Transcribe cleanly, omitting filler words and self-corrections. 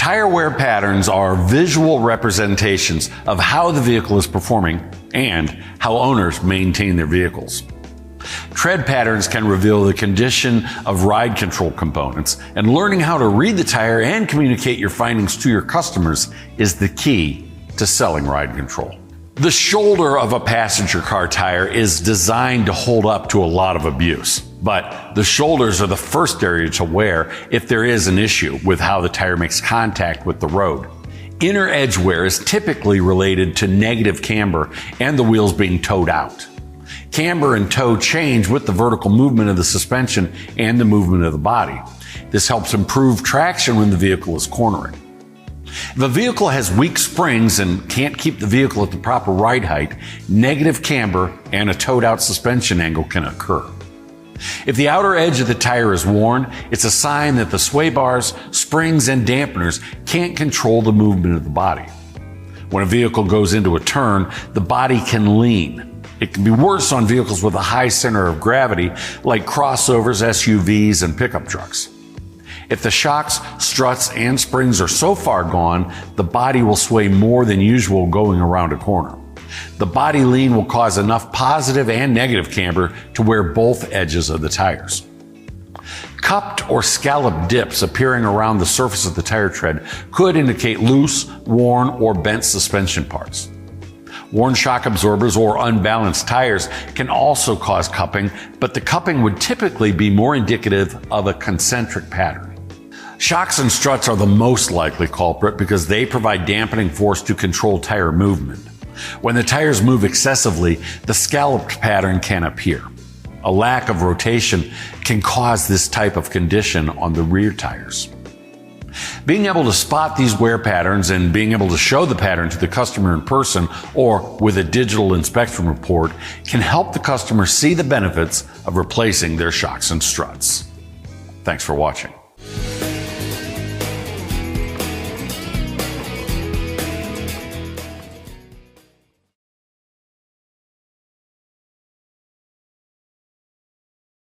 Tire wear patterns are visual representations of how the vehicle is performing and how owners maintain their vehicles. Tread patterns can reveal the condition of ride control components, and learning how to read the tire and communicate your findings to your customers is the key to selling ride control. The shoulder of a passenger car tire is designed to hold up to a lot of abuse, but the shoulders are the first area to wear if there is an issue with how the tire makes contact with the road. Inner edge wear is typically related to negative camber and the wheels being towed out. Camber and toe change with the vertical movement of the suspension and the movement of the body. This helps improve traction when the vehicle is cornering. If a vehicle has weak springs and can't keep the vehicle at the proper ride height, negative camber and a towed out suspension angle can occur. If the outer edge of the tire is worn, it's a sign that the sway bars, springs, and dampeners can't control the movement of the body. When a vehicle goes into a turn, the body can lean. It can be worse on vehicles with a high center of gravity, like crossovers, SUVs, and pickup trucks. If the shocks, struts, and springs are so far gone, the body will sway more than usual going around a corner. The body lean will cause enough positive and negative camber to wear both edges of the tires. Cupped or scalloped dips appearing around the surface of the tire tread could indicate loose, worn, or bent suspension parts. Worn shock absorbers or unbalanced tires can also cause cupping, but the cupping would typically be more indicative of a concentric pattern. Shocks and struts are the most likely culprit because they provide dampening force to control tire movement. When the tires move excessively, the scalloped pattern can appear. A lack of rotation can cause this type of condition on the rear tires. Being able to spot these wear patterns and being able to show the pattern to the customer in person or with a digital inspection report can help the customer see the benefits of replacing their shocks and struts. Thanks for watching.